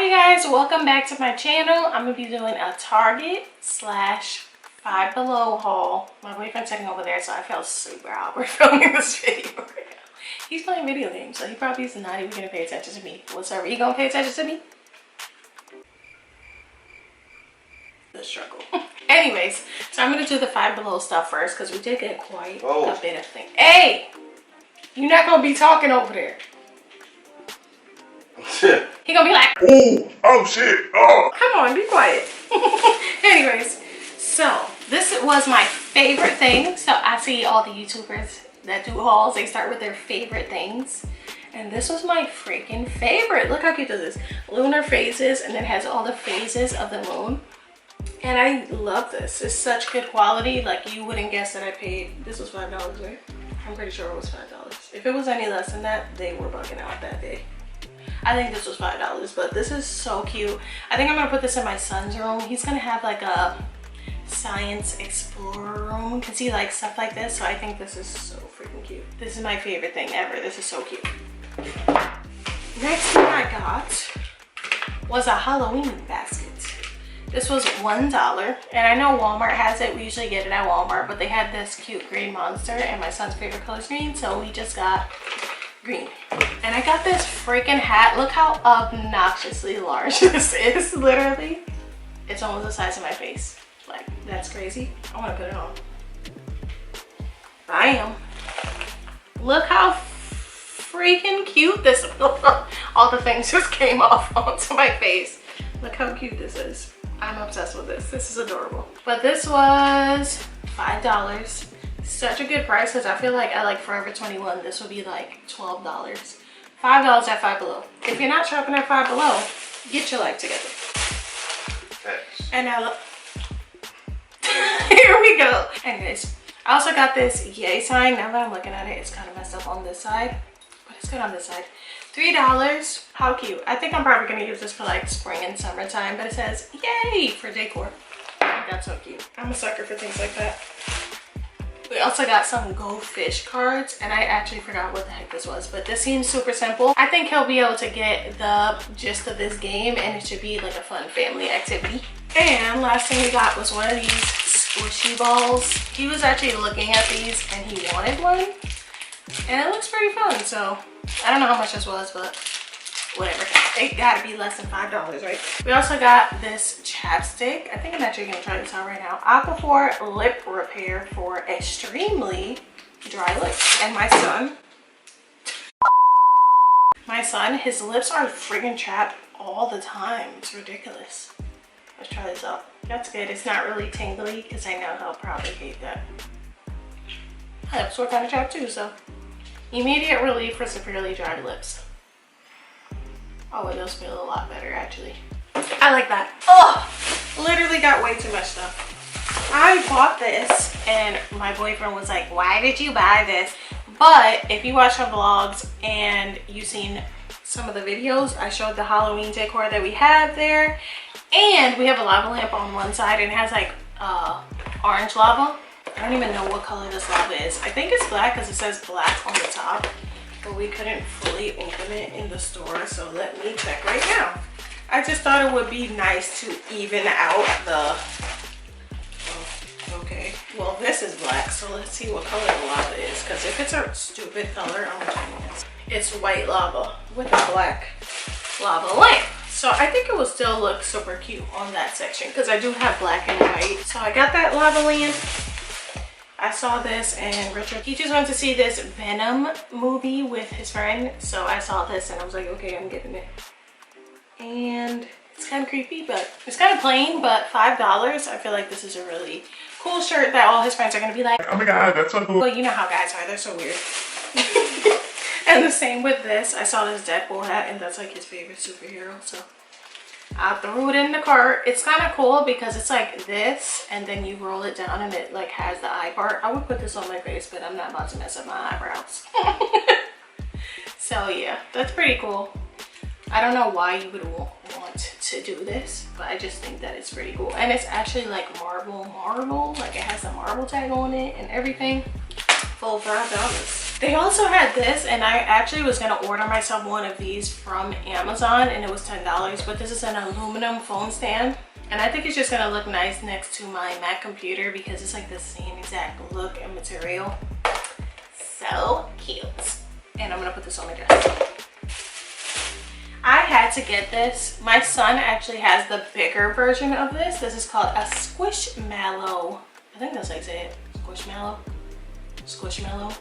Hi you guys, welcome back to my channel. I'm gonna be doing a Target slash Five Below haul. My boyfriend's sitting over there, so I felt super awkward filming this video right now. He's playing video games, so he probably is not even gonna pay attention to me. What's up? Are you gonna pay attention to me? The struggle. Anyways, so I'm gonna do the Five Below stuff first because we did get quite a bit of things. Hey, you're not gonna be talking over there. He gonna be like, ooh, oh shit, oh. Come on, be quiet. Anyways, so this was my favorite thing. So I see all the YouTubers that do hauls, they start with their favorite things. And this was my freaking favorite. Look how cute this is. Lunar phases, and it has all the phases of the moon. And I love this. It's such good quality. Like, you wouldn't guess that I paid, this was $5, right? I'm pretty sure it was $5. If it was any less than that, they were bugging out that day. I think this was $5, but this is so cute. I think I'm gonna put this in my son's room. He's gonna have like a science explorer room because he likes stuff like this. So I think this is so freaking cute. This is my favorite thing ever. This is so cute. Next thing I got was a Halloween basket. This was $1, and I know Walmart has it. We usually get it at Walmart, but they had this cute green monster, and my son's favorite color is green, so we just got green. And I got this freaking hat. Look how obnoxiously large this is. Literally, it's almost the size of my face. Like, that's crazy. I want to put it on. Bam. Look how freaking cute this is. All the things just came off onto my face. Look how cute this is. I'm obsessed with this. This is adorable. But this was $5. Such a good price because I feel like at like Forever 21 this would be like $12. $5 at Five Below. If you're not shopping at Five Below, get your life together. Thanks. And now here we go. Anyways, I also got this yay sign. Now that I'm looking at it, it's kind of messed up on this side, but it's good on this side. $3. How cute. I think I'm probably gonna use this for like spring and summertime, but it says yay for decor. That's so cute. I'm a sucker for things like that. We also got some Go Fish cards, and I actually forgot what the heck this was, but this seems super simple. I think he'll be able to get the gist of this game, and it should be like a fun family activity. And last thing we got was one of these squishy balls. He was actually looking at these and he wanted one, and it looks pretty fun. So I don't know how much this was, but whatever. It gotta be less than $5, right? We also got this chapstick. I think I'm actually gonna try this out right now. Aquaphor Lip Repair for extremely dry lips. And my son, his lips are friggin' chapped all the time. It's ridiculous. Let's try this out. That's good. It's not really tingly because I know he'll probably hate that. My lips were kind of chapped too, so immediate relief for severely dry lips. Oh, it does feel a lot better actually. I like that. Oh, literally got way too much stuff. I bought this and my boyfriend was like, why did you buy this? But if you watch our vlogs and you've seen some of the videos, I showed the Halloween decor that we have there. And we have a lava lamp on one side and it has like orange lava. I don't even know what color this lava is. I think it's black because it says black on the top. But we couldn't fully open it in the store, so let me check right now. I just thought it would be nice to even out the, okay, well this is black, so let's see what color the lava is, because if it's a stupid color, I'm gonna change it. It's white lava with a black lava lamp. So I think it will still look super cute on that section, because I do have black and white. So I got that lava lamp. I saw this and Richard, he just went to see this Venom movie with his friend. So I saw this and I was like, okay, I'm getting it. And it's kind of creepy, but it's kind of plain, but $5. I feel like this is a really cool shirt that all his friends are going to be like, oh my God, that's so cool. Well, you know how guys are, they're so weird. And the same with this. I saw this Deadpool hat and that's like his favorite superhero. So I threw it in the cart. It's kind of cool because it's like this and then you roll it down and it like has the eye part. I would put this on my face, but I'm not about to mess up my eyebrows. So yeah, that's pretty cool. I don't know why you would want to do this, but I just think that it's pretty cool. And it's actually like marble, like it has a marble tag on it and everything. Full $5. They also had this, and I actually was gonna order myself one of these from Amazon, and it was $10, but this is an aluminum phone stand. And I think it's just gonna look nice next to my Mac computer because it's like the same exact look and material. So cute. And I'm gonna put this on my dress. I had to get this. My son actually has the bigger version of this. This is called a Squishmallow. I think that's how you say it. Squishmallow. Squishmallow.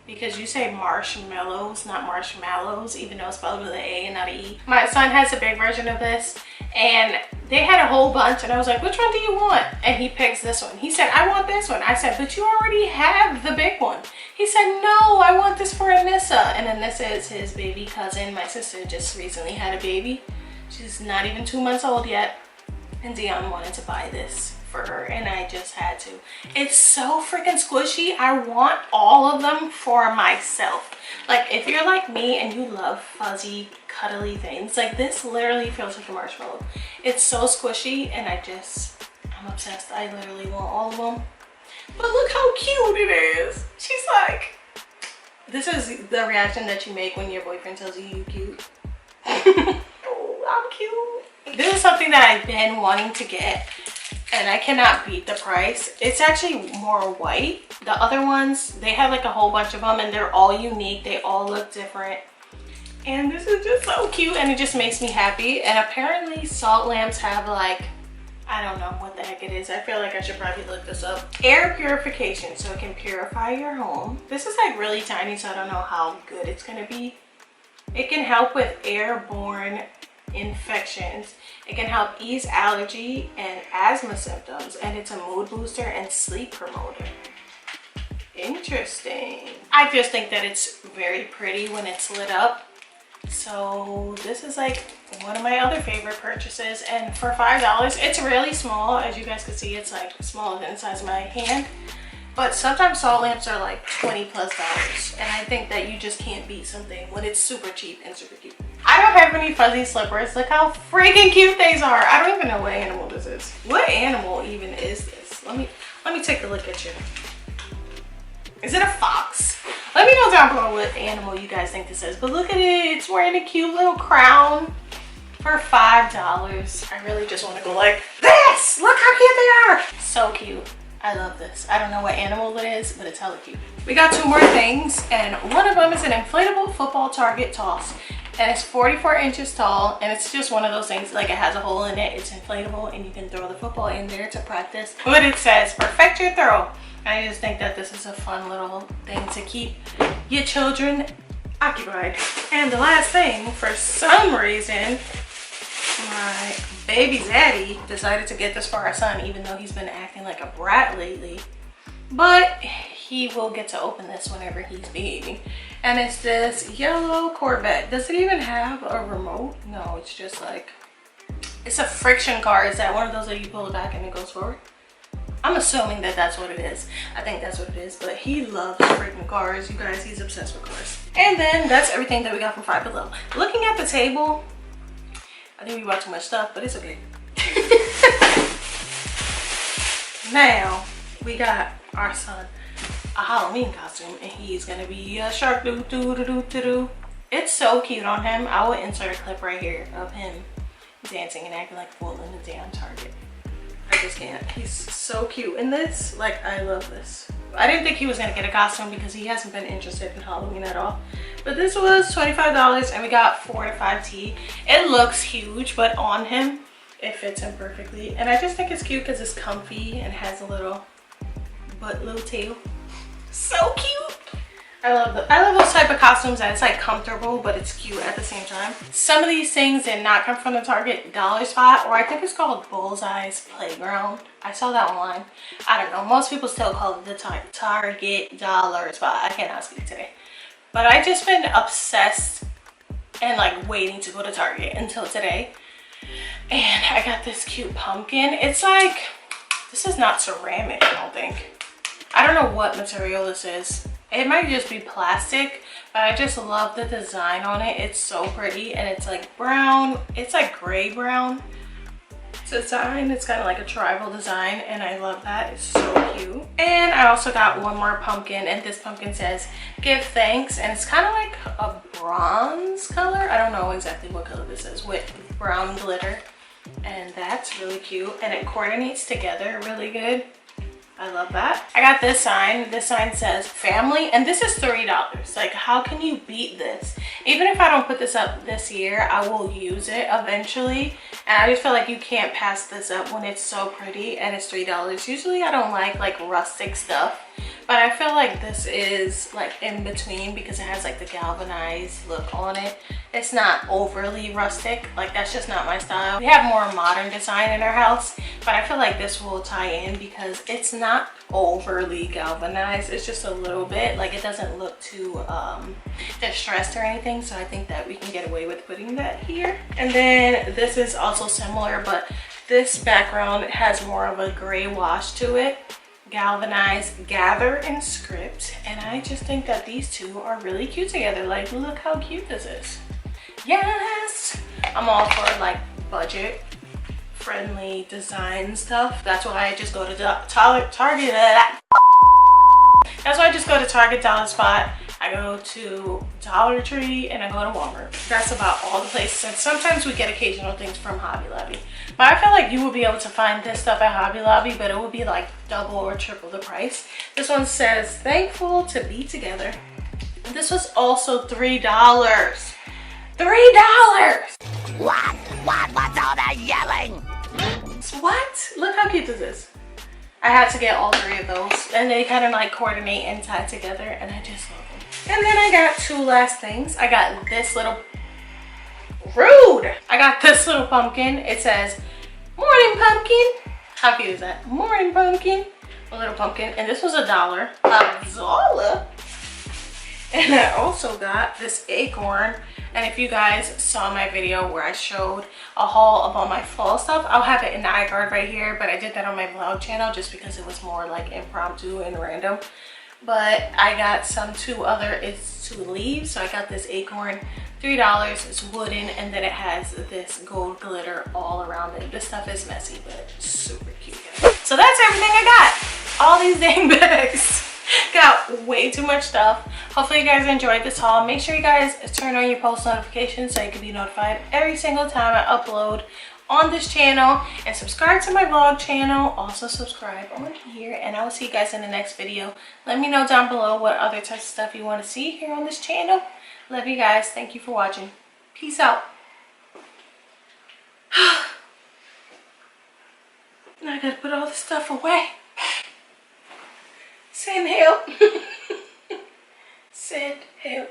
Because you say marshmallows, not marshmallows, even though it's spelled with an A and not an E. My son has a big version of this, and they had a whole bunch, and I was like, which one do you want? And he picks this one. He said, I want this one. I said, but you already have the big one. He said, no, I want this for Anissa. And Anissa is his baby cousin. My sister just recently had a baby. She's not even 2 months old yet. And Deanna wanted to buy this for her, and I just had to. It's so freaking squishy. I want all of them for myself. Like, if you're like me and you love fuzzy, cuddly things, like this literally feels like a marshmallow. It's so squishy, and I'm obsessed. I literally want all of them. But look how cute it is. She's like, this is the reaction that you make when your boyfriend tells you you're cute. Oh, I'm cute. This is something that I've been wanting to get, and I cannot beat the price. It's actually more white. The other ones, they have like a whole bunch of them, and they're all unique. They all look different. And this is just so cute, and it just makes me happy. And apparently salt lamps have like, I don't know what the heck it is. I feel like I should probably look this up. Air purification, so it can purify your home. This is like really tiny, so I don't know how good it's gonna be. It can help with airborne infections. It can help ease allergy and asthma symptoms, and it's a mood booster and sleep promoter. Interesting. I just think that it's very pretty when it's lit up. So this is like one of my other favorite purchases, and for $5, it's really small. As you guys can see, it's like smaller than the size of my hand. But sometimes salt lamps are like $20+, and I think that you just can't beat something when it's super cheap and super cute. I don't have any fuzzy slippers. Look how freaking cute these are. I don't even know what animal this is. What animal even is this? Let me take a look at you. Is it a fox? Let me know down below what animal you guys think this is. But look at it. It's wearing a cute little crown for $5. I really just want to go like this. Look how cute they are. So cute. I love this. I don't know what animal it is, but it's hella cute. We got two more things, and one of them is an inflatable football target toss. And it's 44 inches tall, and it's just one of those things, like it has a hole in it, it's inflatable, and you can throw the football in there to practice. But it says, perfect your throw. I just think that this is a fun little thing to keep your children occupied. And the last thing, for some reason, my baby daddy decided to get this for our son, even though he's been acting like a brat lately. But he will get to open this whenever he's behaving. And it's this yellow Corvette. Does it even have a remote? No, it's just like, it's a friction car. Is that one of those that you pull it back and it goes forward? I'm assuming that that's what it is. I think that's what it is, but he loves freaking cars. You guys, he's obsessed with cars. And then that's everything that we got from Five Below. Looking at the table, I think we bought too much stuff, but it's okay. Now, we got our son a Halloween costume, and he's gonna be a shark doo doo doo doo doo. It's so cute on him. I will insert a clip right here of him dancing and acting like a fool in the damn Target. I just can't. He's so cute in this. Like, I love this. I didn't think he was gonna get a costume because he hasn't been interested in Halloween at all. But this was $25, and we got 4 to 5T. It looks huge, but on him, it fits him perfectly. And I just think it's cute because it's comfy and has a little tail. So cute. I love those type of costumes that it's like comfortable, but it's cute at the same time. Some of these things did not come from the Target dollar spot, or I think it's called Bullseye's Playground. I saw that online. I don't know. Most people still call it the Target dollar spot. I cannot speak today. But I just been obsessed and like waiting to go to Target until today. And I got this cute pumpkin. It's like, this is not ceramic, I don't think. I don't know what material this is. It might just be plastic, but I just love the design on it. It's so pretty, and it's like brown. It's like gray brown. design. It's kind of like a tribal design, and I love that. It's so cute. And I also got one more pumpkin, and this pumpkin says give thanks, and it's kind of like a bronze color. I don't know exactly what color this is, with brown glitter, and that's really cute, and it coordinates together really good. I love that. I got this sign. This sign says family, and this is $3. Like, how can you beat this? Even if I don't put this up this year, I will use it eventually. And I just feel like you can't pass this up when it's so pretty and it's $3. Usually I don't like rustic stuff, but I feel like this is like in between because it has like the galvanized look on it. It's not overly rustic. Like, that's just not my style. We have more modern design in our house, but I feel like this will tie in because it's not overly galvanized. It's just a little bit, like, it doesn't look too distressed or anything. So I think that we can get away with putting that here. And then this is also similar, but this background has more of a gray wash to it. Galvanized, gather, and script. And I just think that these two are really cute together. Like, look how cute this is. Yes, I'm all for like budget friendly design stuff. That's why I just go to Target. That's why I just go to Target, Dollar Spot. I go to Dollar Tree, and I go to Walmart. That's about all the places. And sometimes we get occasional things from Hobby Lobby. But I feel like you will be able to find this stuff at Hobby Lobby, but it will be like double or triple the price. This one says thankful to be together. And this was also $3. $3! What's all that yelling? What? Look how cute this is. I had to get all 3 of those, and they kind of like coordinate and tie together, and I just love them. And then I got 2 last things. I got this little I got this little pumpkin. It says morning pumpkin. How cute is that? Morning pumpkin. A little pumpkin. And this was $1. $1. And I also got this acorn. And if you guys saw my video where I showed a haul of all my fall stuff, I'll have it in the iCard right here. But I did that on my vlog channel just because it was more like impromptu and random. But I got some 2 leaves. So I got this acorn, $3. It's wooden, and then it has this gold glitter all around it. This stuff is messy, but super cute. So that's everything I got. All these dang bags. Got way too much stuff. Hopefully you guys enjoyed this haul. Make sure you guys turn on your post notifications so you can be notified every single time I upload on this channel, and subscribe to my vlog channel. Also subscribe on here, and I will see you guys in the next video. Let me know down below what other types of stuff you want to see here on this channel. Love you guys. Thank you for watching. Peace out. Now I gotta put all this stuff away. Send help. Send help.